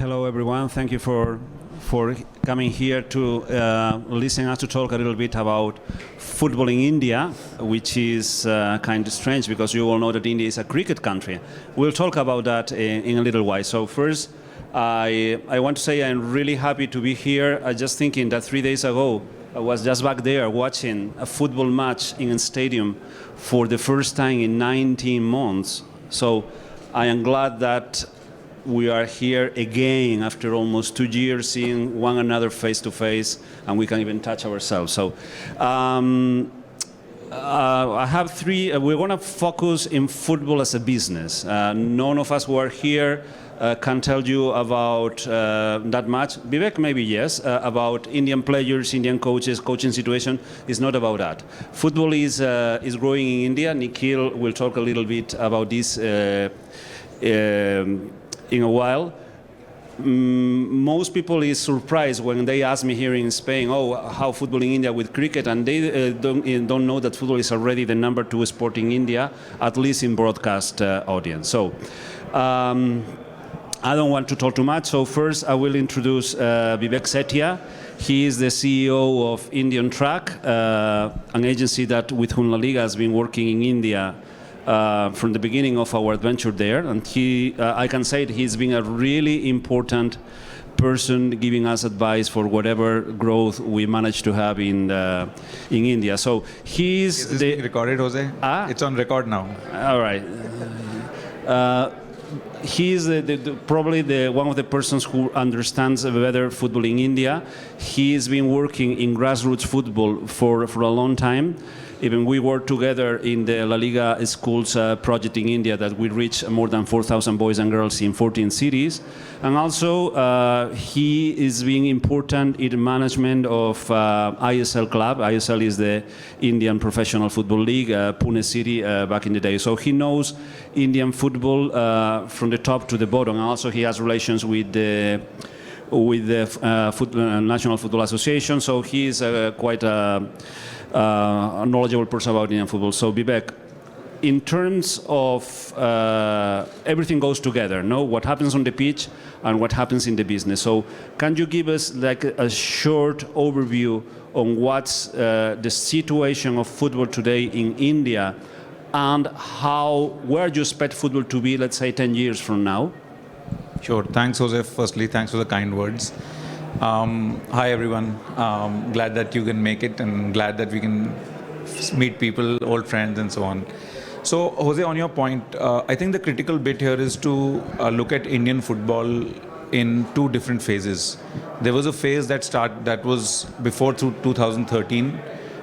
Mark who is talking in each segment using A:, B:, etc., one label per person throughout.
A: Hello, everyone. Thank you for coming here to listen us to talk a little bit about football in India, which is kind of strange because you all know that India is a cricket country. We'll talk about that in a little while. So first, I want to say I'm really happy to be here. I just thinking that 3 days ago, I was just back there watching a football match in a stadium for the first time in 19 months. So I am glad that we are here again after almost 2 years seeing one another face to face, and we can even touch ourselves. So I have three. We're going to focus in football as a business. None of us who are here can tell you about that much. Vivek, maybe yes, about Indian players, Indian coaches, coaching situation. It's not about that. Football is growing in India. Nikhil will talk a little bit about this in a while. Most people is surprised when they ask me here in Spain, oh, how football in India with cricket, and they don't know that football is already the number 2 sport in India, at least in broadcast audience. So I don't want to talk too much. So first I will introduce Vivek Setia. He is the CEO of Indian Track, an agency that with whom LaLiga has been working in India from the beginning of our adventure there, and I can say that he's been a really important person giving us advice for whatever growth we managed to have in India. So he's
B: Is this being recorded, Jose? It's on record now.
A: All right. He's probably one of the persons who understands better football in India. He's been working in grassroots football for a long time. Even we worked together in the LaLiga schools project in India that we reached more than 4,000 boys and girls in 14 cities. And also he is being important in the management of ISL club. ISL is the Indian Professional Football League, Pune City back in the day. So he knows Indian football from the top to the bottom. And also he has relations with the National Football Association. So he is quite a knowledgeable person about Indian football. So Vivek, in terms of everything goes together, no? What happens on the pitch and what happens in the business. So can you give us like a short overview on what's the situation of football today in India and where you expect football to be, let's say, 10 years from now?
B: Sure. Thanks, Jose. Firstly, thanks for the kind words. Hi, everyone. Glad that you can make it and glad that we can meet people, old friends, and so on. So, Jose, on your point, I think the critical bit here is to look at Indian football in 2 different phases. There was a phase that was before 2013,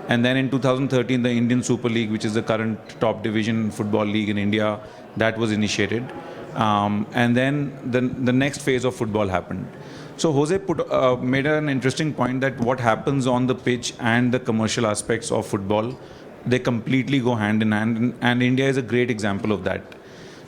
B: and then in 2013, the Indian Super League, which is the current top division football league in India, that was initiated. And then the next phase of football happened. So Jose made an interesting point that what happens on the pitch and the commercial aspects of football, they completely go hand in hand, and India is a great example of that.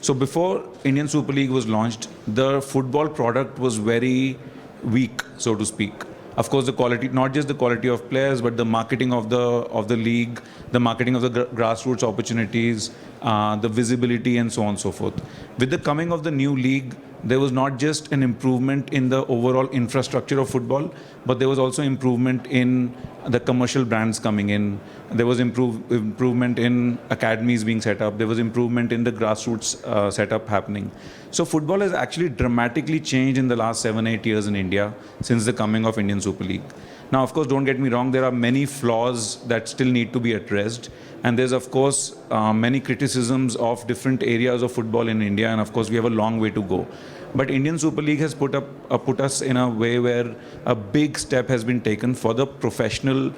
B: So before Indian Super League was launched, the football product was very weak, so to speak. Of course, the quality, not just the quality of players, but the marketing of the league, the marketing of the grassroots opportunities, the visibility, and so on and so forth. With the coming of the new league, there was not just an improvement in the overall infrastructure of football, but there was also improvement in the commercial brands coming in. There was improvement in academies being set up. There was improvement in the grassroots setup happening. So football has actually dramatically changed in the last 7-8 years in India since the coming of Indian Super League. Now, of course, don't get me wrong, there are many flaws that still need to be addressed. And there's, of course, many criticisms of different areas of football in India. And, of course, we have a long way to go. But Indian Super League has put us in a way where a big step has been taken for the professional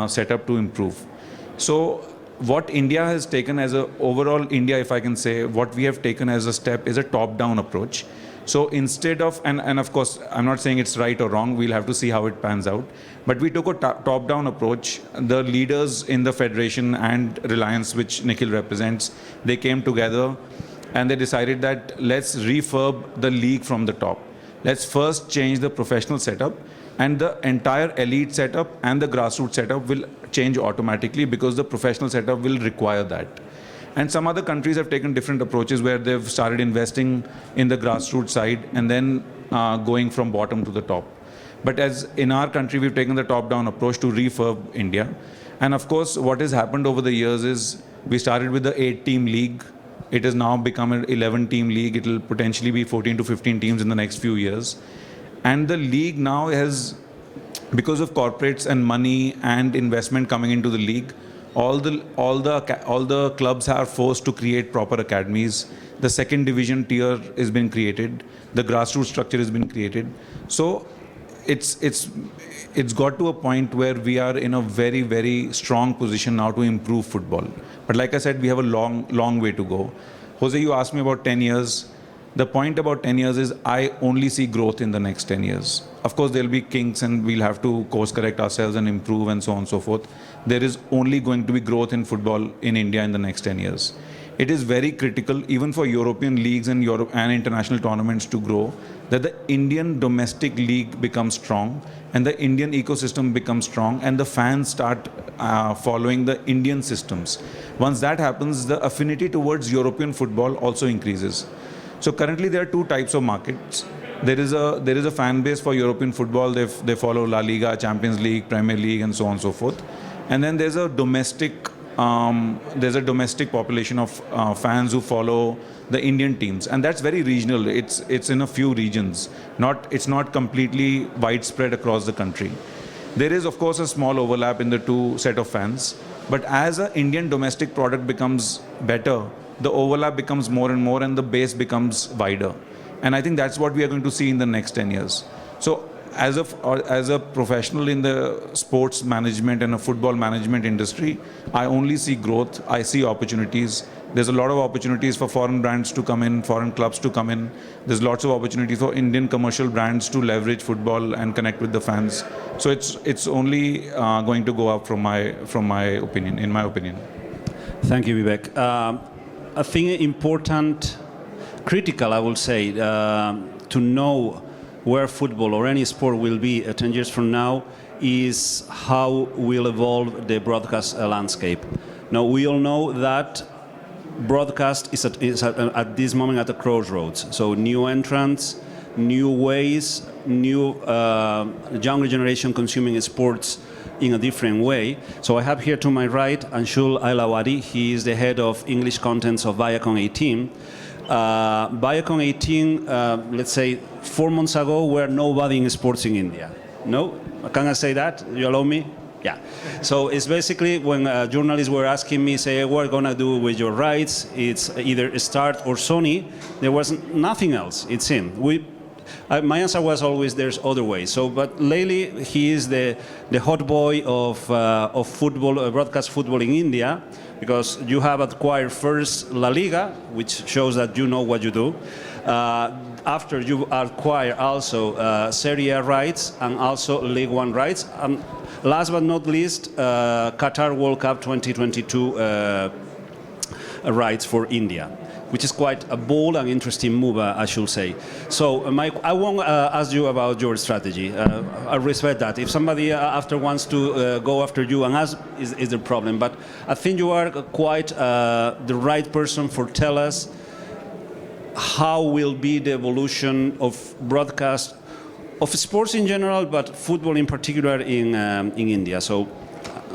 B: setup to improve. So what India has taken as overall India, if I can say, what we have taken as a step is a top-down approach. So instead of, and of course, I'm not saying it's right or wrong, we'll have to see how it pans out. But we took a top-down approach. The leaders in the federation and Reliance, which Nikhil represents, they came together and they decided that let's refurb the league from the top. Let's first change the professional setup, and the entire elite setup and the grassroots setup will change automatically because the professional setup will require that. And some other countries have taken different approaches where they've started investing in the grassroots side, and then going from bottom to the top. But as in our country, we've taken the top-down approach to refurb India. And of course, what has happened over the years is we started with the 8-team league. It has now become an 11-team league. It will potentially be 14 to 15 teams in the next few years. And the league now has, because of corporates and money and investment coming into the league, all the clubs are forced to create proper academies. The second division tier has been created. The grassroots structure has been created. So it's got to a point where we are in a very, very strong position now to improve football. But like I said, we have a long way to go. Jose, you asked me about 10 years. The point about 10 years is I only see growth in the next 10 years. Of course, there'll be kinks and we'll have to course correct ourselves and improve and so on and so forth. There is only going to be growth in football in India in the next 10 years. It is very critical, even for European leagues and international tournaments to grow, that the Indian domestic league becomes strong and the Indian ecosystem becomes strong and the fans start following the Indian systems. Once that happens, the affinity towards European football also increases. So currently there are two types of markets. There is a fan base for European football. They follow LaLiga, Champions League, Premier League, and so on and so forth. And then there's a domestic population of fans who follow the Indian teams, and that's very regional. It's in a few regions. It's not completely widespread across the country. There is, of course, a small overlap in the two set of fans. But as an Indian domestic product becomes better, the overlap becomes more and more, and the base becomes wider. And I think that's what we are going to see in the next 10 years. So as a professional in the sports management and a football management industry, I only see growth. I see opportunities. There's a lot of opportunities for foreign brands to come in, foreign clubs to come in. There's lots of opportunities for Indian commercial brands to leverage football and connect with the fans. So it's only going to go up from my opinion, in my opinion.
A: Thank you, Vivek. I think important, critical, I would say, to know where football or any sport will be 10 years from now is how will evolve the broadcast landscape. Now, we all know that broadcast is at this moment at the crossroads. So new entrants, new ways, new younger generation consuming sports in a different way. So I have here to my right Anshul Ailawadi. He is the head of English contents of Viacom 18. Viacom 18, let's say 4 months ago, were nobody in sports in India. No? Can I say that? You allow me? Yeah. So it's basically when journalists were asking me, say, what are you going to do with your rights? It's either Start or Sony. There was nothing else, it seemed. My answer was always there's other ways. So, but lately he is the hot boy of football, broadcast football in India, because you have acquired first LaLiga, which shows that you know what you do. After you acquire also Serie A rights and also League One rights. And last but not least, Qatar World Cup 2022 rights for India, which is quite a bold and interesting move, I should say. So, Mike, I won't ask you about your strategy. I respect that. If somebody after wants to go after you and ask, is the problem. But I think you are quite the right person for tell us how will be the evolution of broadcast of sports in general, but football in particular in India. So,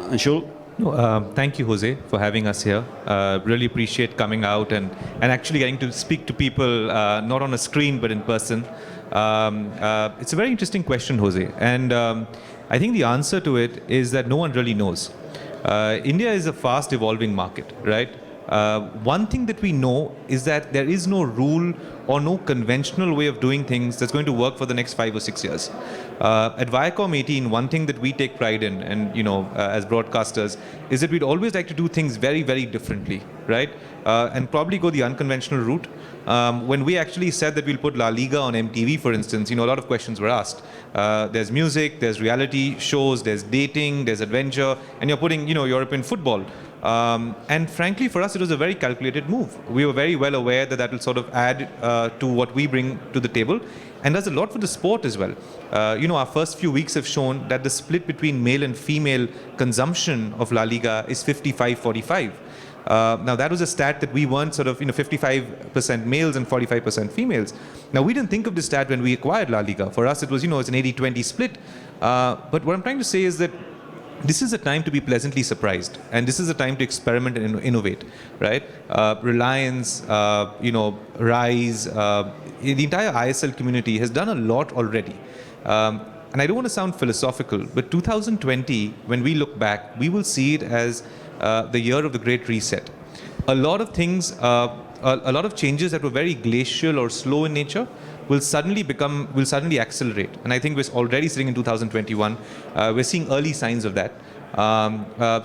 A: Anshul?
C: No, thank you, Jose, for having us here. Really appreciate coming out and actually getting to speak to people, not on a screen, but in person. It's a very interesting question, Jose. And I think the answer to it is that no one really knows. India is a fast evolving market, right? One thing that we know is that there is no rule or no conventional way of doing things that's going to work for the next 5 or 6 years. At Viacom 18, one thing that we take pride in, and as broadcasters, is that we'd always like to do things very, very differently, right? And probably go the unconventional route. When we actually said that we'll put LaLiga on MTV, for instance, a lot of questions were asked. There's music, there's reality shows, there's dating, there's adventure, and you're putting, European football. And frankly, for us, it was a very calculated move. We were very well aware that will sort of add to what we bring to the table, and does a lot for the sport as well. Our first few weeks have shown that the split between male and female consumption of La Liga is 55-45. Now that was a stat that we weren't sort of 55% males and 45% females. Now we didn't think of this stat when we acquired La Liga. For us, it was it's an 80-20 split. But what I'm trying to say is that this is a time to be pleasantly surprised, and this is a time to experiment and innovate, right? Reliance, Rise, the entire ISL community has done a lot already. And I don't want to sound philosophical, but 2020, when we look back, we will see it as the year of the Great Reset. A lot of things, a lot of changes that were very glacial or slow in nature will suddenly accelerate. And I think we're already sitting in 2021. We're seeing early signs of that.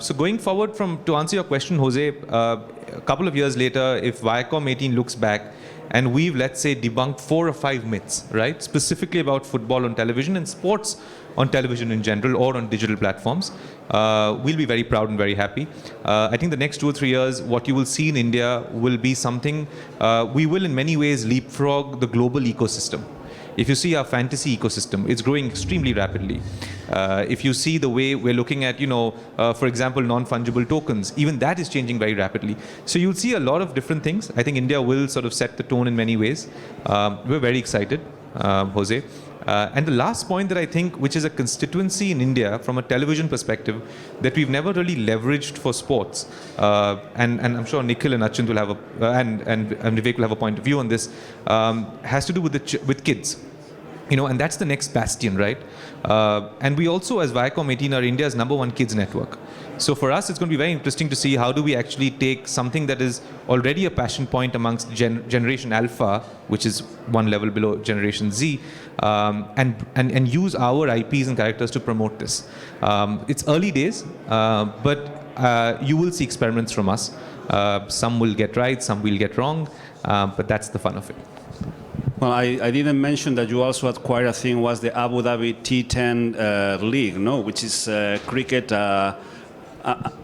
C: So going forward to answer your question, Jose, a couple of years later, if Viacom 18 looks back and we've, let's say, debunked 4 or 5 myths, right, specifically about football on television and sports on television in general or on digital platforms, we'll be very proud and very happy. I think the next 2 or 3 years, what you will see in India will be something, we will in many ways leapfrog the global ecosystem. If you see our fantasy ecosystem, it's growing extremely rapidly. If you see the way we're looking at, for example, non-fungible tokens, even that is changing very rapidly. So you'll see a lot of different things. I think India will sort of set the tone in many ways. We're very excited, Jose. And the last point that I think, which is a constituency in India from a television perspective that we've never really leveraged for sports, and I'm sure Nikhil and Achint will have and Vivek will have a point of view on this, has to do with kids. And that's the next bastion, right? And we also, as Viacom 18, are India's #1 kids network. So for us, it's going to be very interesting to see how do we actually take something that is already a passion point amongst Generation Alpha, which is one level below Generation Z, and use our IPs and characters to promote this. It's early days, but you will see experiments from us. Some will get right, some will get wrong, but that's the fun of it.
A: Well, I didn't mention that you also acquired, I think, was the Abu Dhabi T10 League, which is cricket.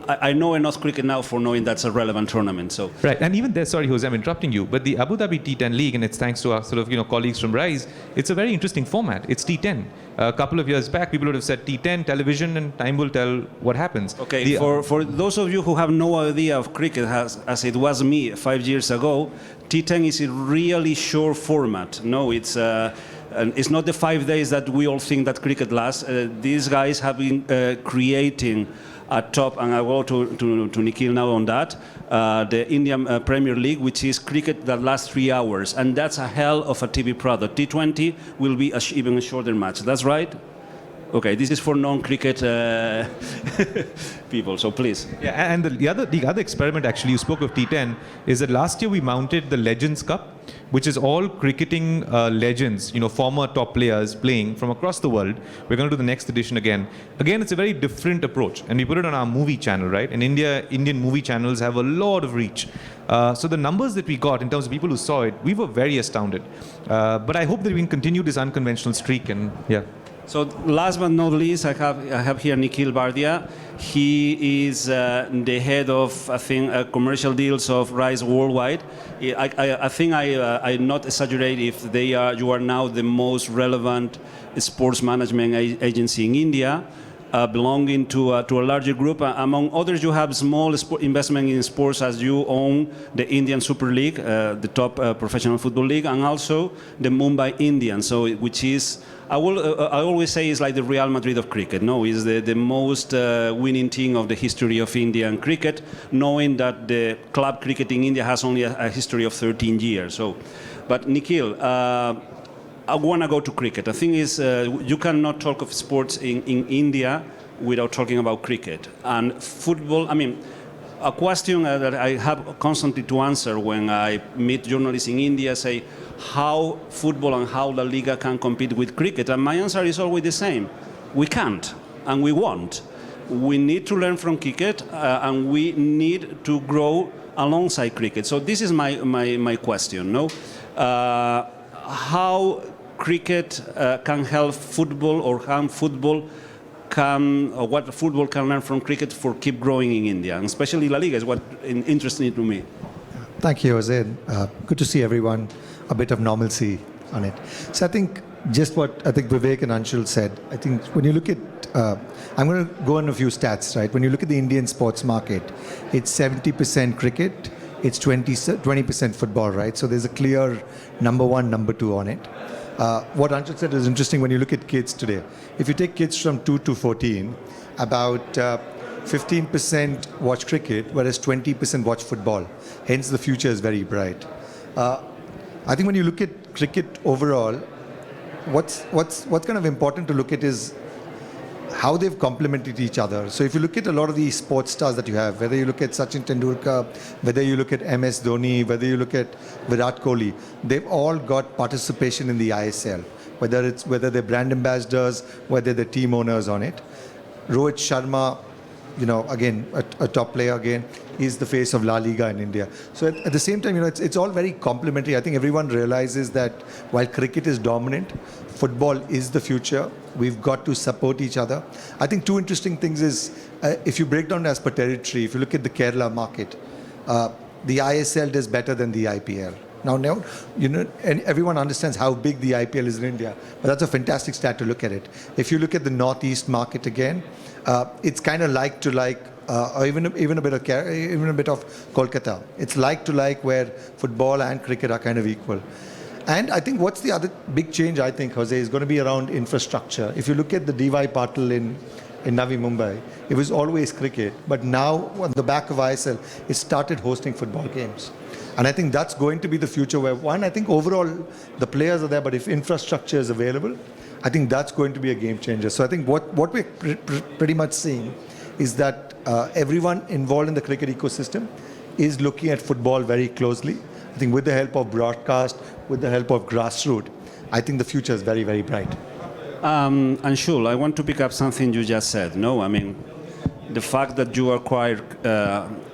A: I know enough cricket now for knowing that's a relevant tournament. So
C: right, and even there, sorry, Jose, I'm interrupting you, but the Abu Dhabi T10 League, and it's thanks to our sort of colleagues from Rise, it's a very interesting format. It's T10. A couple of years back, people would have said T10 television, and time will tell what happens.
A: Okay, for those of you who have no idea of cricket, as it was me 5 years ago, T10 is a really short format. No, it's not the 5 days that we all think that cricket lasts. These guys have been creating a top, and I go to Nikhil now on that, the Indian Premier League, which is cricket that lasts 3 hours, and that's a hell of a TV product. T20 will be even a shorter match. That's right? Okay, this is for non-cricket people, so please.
C: Yeah, and the other experiment, actually, you spoke of T10, is that last year we mounted the Legends Cup, which is all cricketing legends, former top players playing from across the world. We're going to do the next edition again. Again, it's a very different approach, and we put it on our movie channel, right? In India, Indian movie channels have a lot of reach. So the numbers that we got in terms of people who saw it, we were very astounded. But I hope that we can continue this unconventional streak, and yeah.
A: So last but not least, I have here Nikhil Bardia. He is the head of, I think, commercial deals of Rise Worldwide. I think I not exaggerate if you are now the most relevant sports management agency in India, belonging to a larger group. Among others, you have small investment in sports, as you own the Indian Super League, the top professional football league, and also the Mumbai Indians, which is, I always say, it's like the Real Madrid of cricket. No, it's the most winning team of the history of Indian cricket, knowing that the club cricket in India has only a history of 13 years. So, but Nikhil, I want to go to cricket. The thing is, you cannot talk of sports in India without talking about cricket. And football, a question that I have constantly to answer when I meet journalists in India say how football and how LaLiga can compete with cricket. And my answer is always the same. We can't, and we won't. We need to learn from cricket, and we need to grow alongside cricket. So this is my question. How cricket can help football, or how football or what football can learn from cricket for keep growing in India, and especially La Liga is what interesting to me.
D: Thank you, Jose. Good to see everyone. A bit of normalcy on it. So I think just what I think Vivek and Anshul said. I think when you look at, I'm going to go on a few stats, right? When you look at the Indian sports market, it's 70% cricket, it's 20% football, right? So there's a clear number one, number two on it. What Anshul said is interesting when you look at kids today. If you take kids from 2 to 14, about 15% watch cricket, whereas 20% watch football. Hence, the future is very bright. I think when you look at cricket overall, what's kind of important to look at is how they've complemented each other. So if you look at a lot of the sports stars that you have, whether you look at Sachin Tendulkar, whether you look at MS Dhoni, whether you look at Virat Kohli, they've all got participation in the ISL, whether they're brand ambassadors, whether they're team owners on it. Rohit Sharma, again, a top player again, is the face of LaLiga in India. So at the same time, it's all very complementary. I think everyone realizes that while cricket is dominant, football is the future. We've got to support each other. I think two interesting things is, if you break down as per territory, if you look at the Kerala market, the ISL does better than the IPL. Now, and everyone understands how big the IPL is in India, but that's a fantastic stat to look at it. If you look at the Northeast market again, it's kind of like to like, or even a bit of Kolkata. It's like to like where football and cricket are kind of equal. And I think what's the other big change, I think, Jose, is going to be around infrastructure. If you look at the DY Patil in Navi Mumbai, it was always cricket, but now on the back of ISL, it started hosting football games. And I think that's going to be the future where, one, I think overall the players are there, but if infrastructure is available, I think that's going to be a game changer. So I think what we're pretty much seeing is that everyone involved in the cricket ecosystem is looking at football very closely. I think with the help of broadcast, with the help of grassroots, I think the future is very, very bright.
A: Anshul, I want to pick up something you just said. No, I mean, the fact that you acquired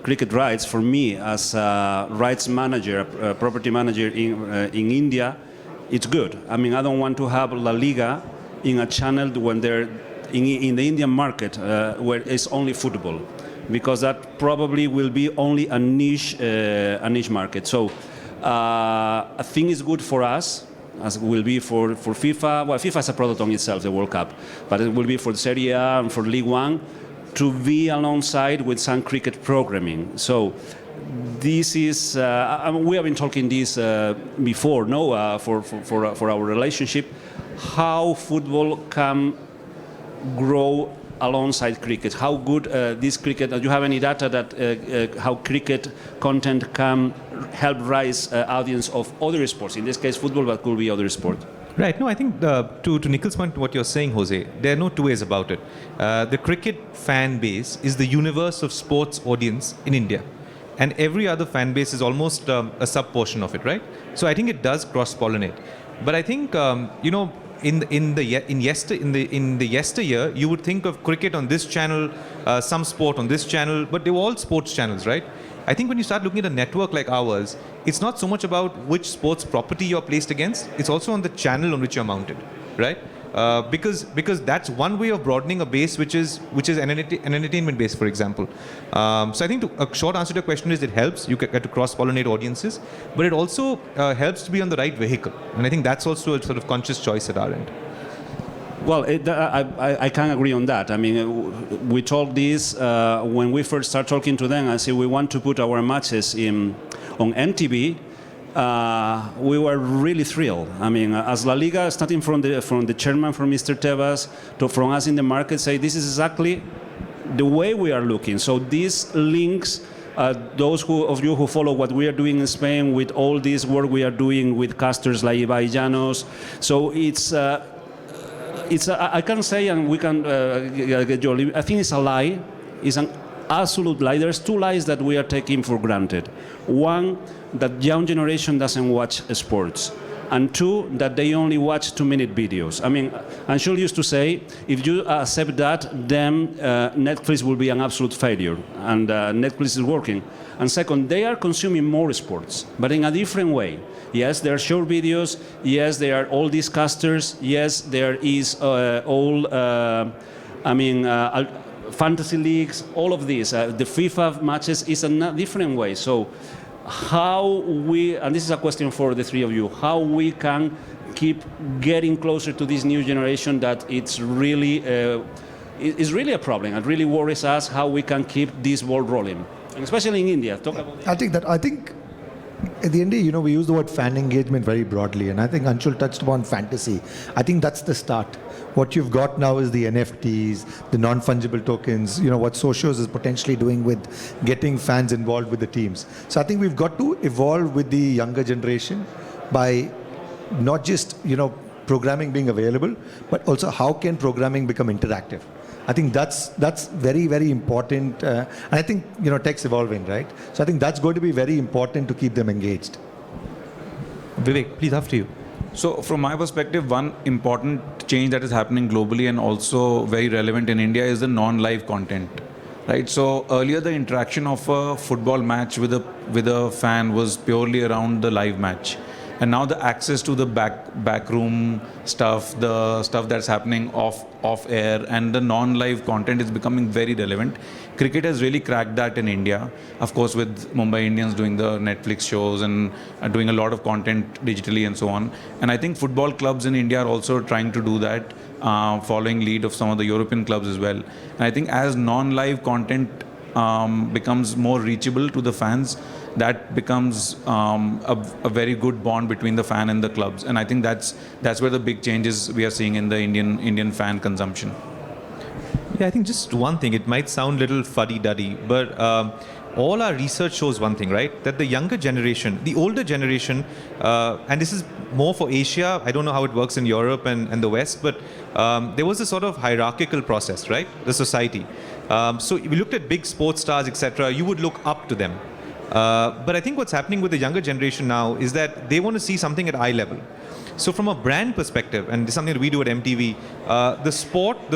A: cricket rights, for me as a rights manager, a property manager in India, it's good. I mean, I don't want to have LaLiga in a channel when they're in the Indian market where it's only football, because that probably will be only a niche market. So I think it's good for us, as it will be for FIFA. Well, FIFA is a product on itself, the World Cup, but it will be for the Serie A and for League One to be alongside with some cricket programming. So this is, we have been talking this before, no, for our relationship, how football can grow alongside cricket. How good this cricket, do you have any data that how cricket content can help rise audience of other sports, in this case football, but could be other sport?
C: Right. No, I think to Nikhil's point, what you're saying, Jose, there are no two ways about it. The cricket fan base is the universe of sports audience in India. And every other fan base is almost a sub-portion of it, right? So I think it does cross-pollinate. But I think, in the yesteryear, you would think of cricket on this channel, some sport on this channel, but they were all sports channels, right? I think when you start looking at a network like ours, it's not so much about which sports property you're placed against, it's also on the channel on which you're mounted, right? Because that's one way of broadening a base which is an entertainment base, for example. So I think a short answer to your question is it helps, you get to cross-pollinate audiences, but it also helps to be on the right vehicle. And I think that's also a sort of conscious choice at our end.
A: Well, I can agree on that. I mean, we told this when we first started talking to them. I said we want to put our matches on NTV. We were really thrilled. I mean, as LaLiga, starting from the chairman, from Mr. Tebas, from us in the market, say this is exactly the way we are looking. So these links, those of you who follow what we are doing in Spain with all this work we are doing with casters like Ibai Llanos, so I can say, and we can get you. I think it's a lie. It's an absolute lie. There's two lies that we are taking for granted. One, that young generation doesn't watch sports. And two, that they only watch 2-minute videos. I mean, Anshul used to say, if you accept that, then Netflix will be an absolute failure. And Netflix is working. And second, they are consuming more sports, but in a different way. Yes, there are short videos. Yes, there are all these casters. Yes, there is fantasy leagues, all of these. The FIFA matches is a different way. So how we, and this is a question for the three of you, how we can keep getting closer to this new generation that it's really is really a problem. It really worries us how we can keep this ball rolling, and especially in India. Talk about it.
D: I think at the end of the day, we use the word fan engagement very broadly, and I think Anshul touched upon fantasy. I think that's the start. What you've got now is the NFTs, the non-fungible tokens, what Socios is potentially doing with getting fans involved with the teams. So I think we've got to evolve with the younger generation by not just, programming being available, but also how can programming become interactive. I think that's very, very important. And I think, tech's evolving, right? So I think that's going to be very important to keep them engaged.
C: Vivek, please, after you.
B: So from my perspective, one important change that is happening globally and also very relevant in India is the non-live content. Right. So earlier the interaction of a football match with a fan was purely around the live match. And now the access to the backroom stuff, the stuff that's happening off air, and the non-live content is becoming very relevant. Cricket has really cracked that in India. Of course, with Mumbai Indians doing the Netflix shows and doing a lot of content digitally and so on. And I think football clubs in India are also trying to do that, following lead of some of the European clubs as well. And I think as non-live content becomes more reachable to the fans, that becomes a very good bond between the fan and the clubs, and I think that's where the big changes we are seeing in the Indian fan consumption.
C: Yeah, I think just one thing. It might sound a little fuddy-duddy, but all our research shows one thing, right? That the younger generation, the older generation, and this is more for Asia. I don't know how it works in Europe and the West, but there was a sort of hierarchical process, right? The society. So if you looked at big sports stars, etc., you would look up to them. But I think what's happening with the younger generation now is that they want to see something at eye level. So from a brand perspective, and this is something that we do at MTV, the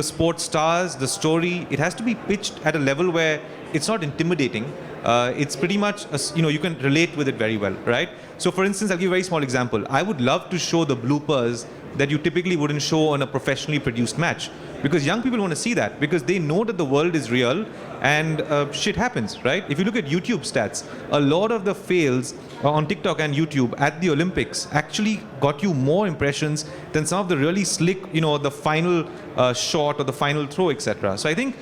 C: sport stars, the story, it has to be pitched at a level where it's not intimidating. It's pretty much, you can relate with it very well, right? So for instance, I'll give you a very small example. I would love to show the bloopers that you typically wouldn't show on a professionally produced match, because young people want to see that, because they know that the world is real and shit happens, right? If you look at YouTube stats, a lot of the fails on TikTok and YouTube at the Olympics actually got you more impressions than some of the really slick, the final shot or the final throw, etc. So I think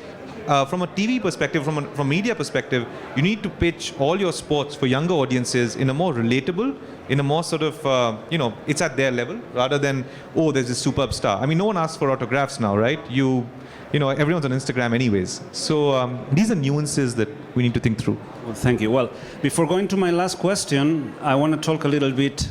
C: from a TV perspective, from a media perspective, you need to pitch all your sports for younger audiences in a more relatable, in a more sort of, it's at their level, rather than, oh, there's this superb star. I mean, no one asks for autographs now, right? Everyone's on Instagram anyways. So these are nuances that we need to think through.
A: Well, thank you. Well, before going to my last question, I want to talk a little bit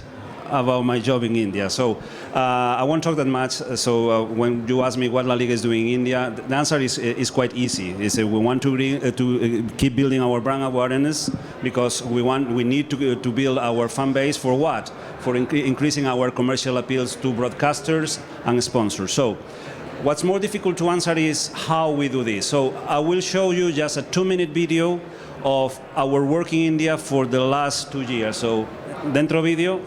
A: about my job in India. So I won't talk that much. So when you ask me what LaLiga is doing in India, the answer is quite easy. It's we want to keep building our brand awareness, because we need to build our fan base for what? For increasing our commercial appeals to broadcasters and sponsors. So what's more difficult to answer is how we do this. So I will show you just a 2-minute video of our work in India for the last 2 years. So dentro video.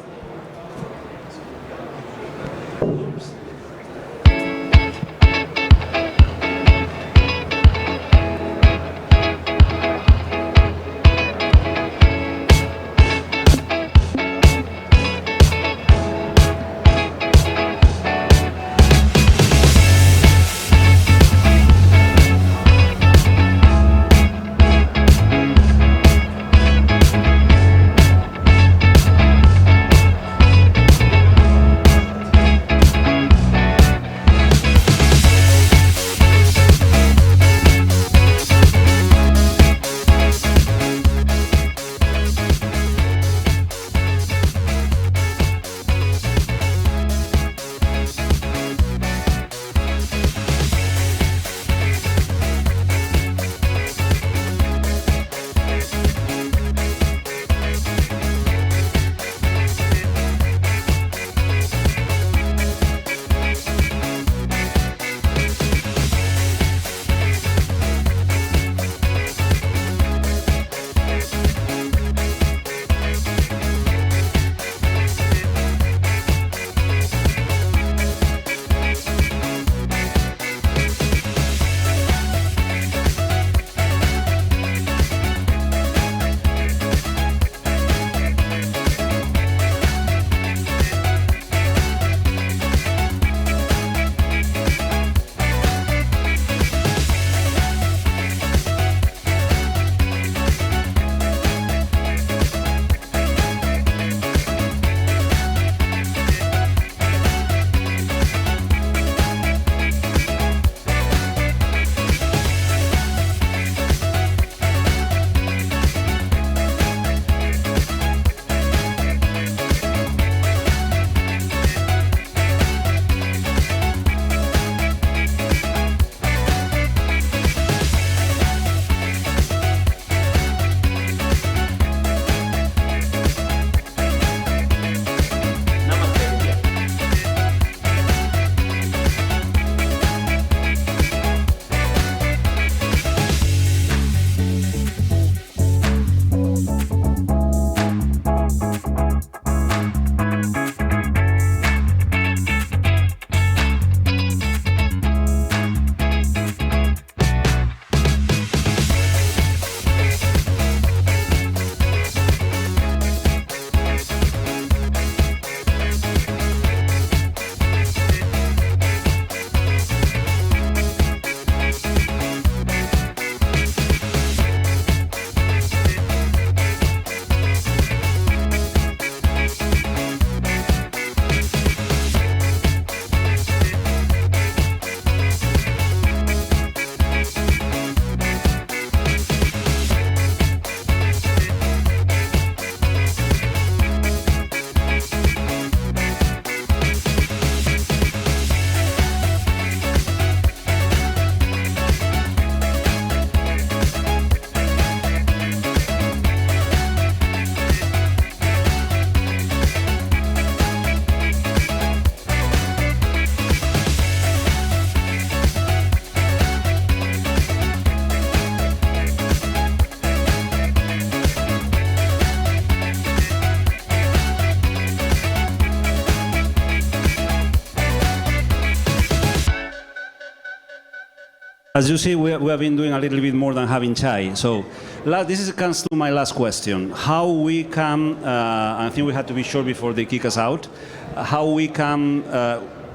A: As you see, we have been doing a little bit more than having chai. So this comes to my last question. How we can, I think we have to be sure before they kick us out, how we can,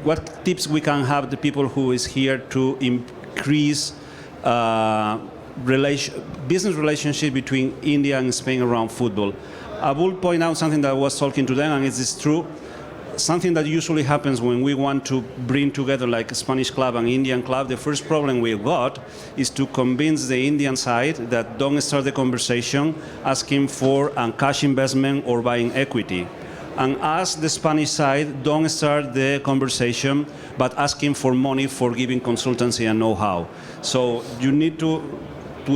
A: what tips we can have the people who is here to increase business relationship between India and Spain around football. I will point out something that I was talking to them, and it is true. Something that usually happens when we want to bring together like a Spanish club and Indian club, the first problem we've got is to convince the Indian side that don't start the conversation asking for a cash investment or buying equity. And ask the Spanish side, don't start the conversation, but asking for money for giving consultancy and know-how. So you need to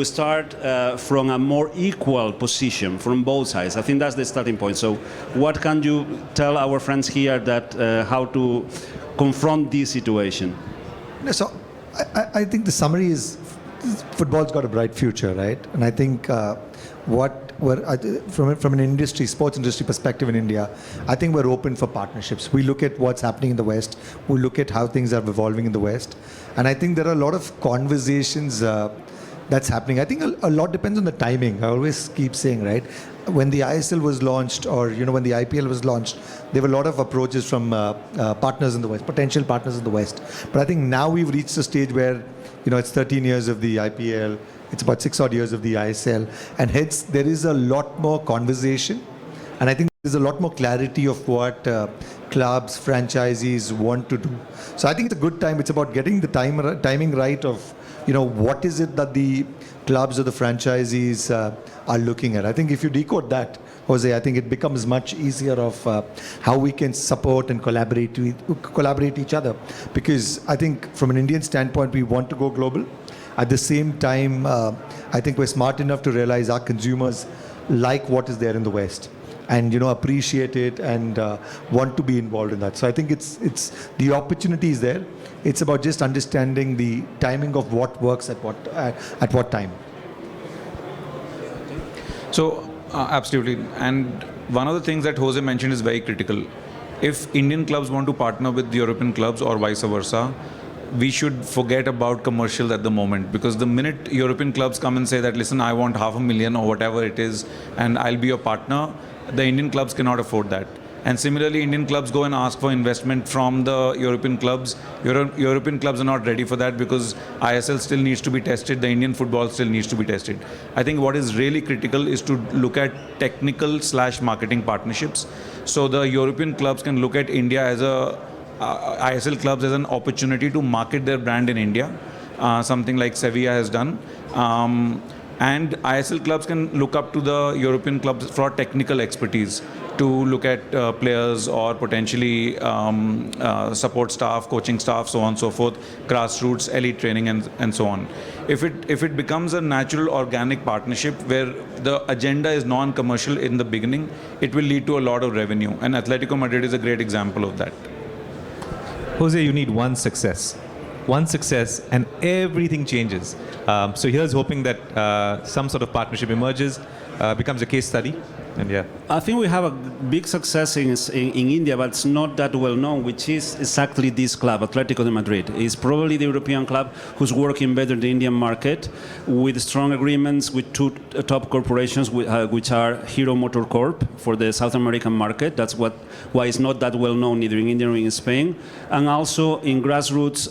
A: start from a more equal position from both sides. I think that's the starting point. So what can you tell our friends here that how to confront this situation?
D: So I think the summary is football's got a bright future, right? And I think from an industry, sports industry perspective in India, I think we're open for partnerships. We look at what's happening in the West. We look at how things are evolving in the West. And I think there are a lot of conversations that's happening. I think a lot depends on the timing. I always keep saying, right? When the ISL was launched, or when the IPL was launched, there were a lot of approaches from partners in the West, potential partners in the West. But I think now we've reached a stage where, it's 13 years of the IPL, it's about 6 odd years of the ISL, and hence there is a lot more conversation, and I think there's a lot more clarity of what clubs, franchisees want to do. So I think it's a good time. It's about getting the timing right of what is it that the clubs or the franchisees are looking at. I think if you decode that, Jose, I think it becomes much easier of how we can support and collaborate each other. Because I think from an Indian standpoint, we want to go global. At the same time, I think we're smart enough to realize our consumers like what is there in the West, and appreciate it and want to be involved in that. So I think it's the opportunity is there. It's about just understanding the timing of what works at what time.
B: So absolutely, and one of the things that Jose mentioned is very critical. If Indian clubs want to partner with the European clubs or vice versa, we should forget about commercials at the moment, because the minute European clubs come and say that, listen, I want $500,000 or whatever it is, and I'll be your partner, the Indian clubs cannot afford that. And similarly, Indian clubs go and ask for investment from the European clubs. European clubs are not ready for that, because ISL still needs to be tested, the Indian football still needs to be tested. I think what is really critical is to look at technical/marketing partnerships. So the European clubs can look at India as ISL clubs as an opportunity to market their brand in India, something like Sevilla has done. And ISL clubs can look up to the European clubs for technical expertise to look at players or potentially support staff, coaching staff, so on and so forth, grassroots, elite training, and so on. If it becomes a natural, organic partnership where the agenda is non-commercial in the beginning, it will lead to a lot of revenue. And Atletico Madrid is a great example of that.
C: Jose, you need one success and everything changes. So here's hoping that some sort of partnership emerges, becomes a case study. And yeah,
A: I think we have a big success in India, but it's not that well known, which is exactly this club, Atletico de Madrid. It's probably the European club who's working better in the Indian market, with strong agreements with two top corporations, which are Hero Motor Corp for the South American market. That's why it's not that well known either in India or in Spain, and also in grassroots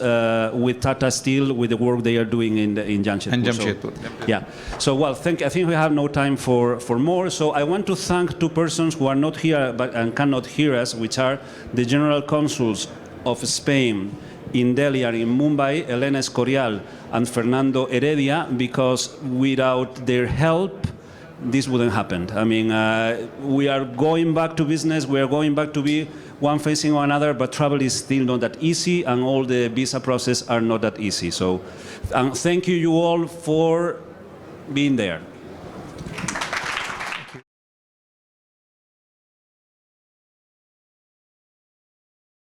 A: with Tata Steel, with the work they are doing in Jamshedpur.
B: And Jamshedpur.
A: So, yeah. So well, I think we have no time for more. So I want to thank two persons who are not here and cannot hear us, which are the General Consuls of Spain in Delhi and in Mumbai, Elena Escorial and Fernando Heredia, because without their help, this wouldn't happen. I mean, we are going back to business, we are going back to be one facing one another, but travel is still not that easy, and all the visa process are not that easy. So thank you all for being there.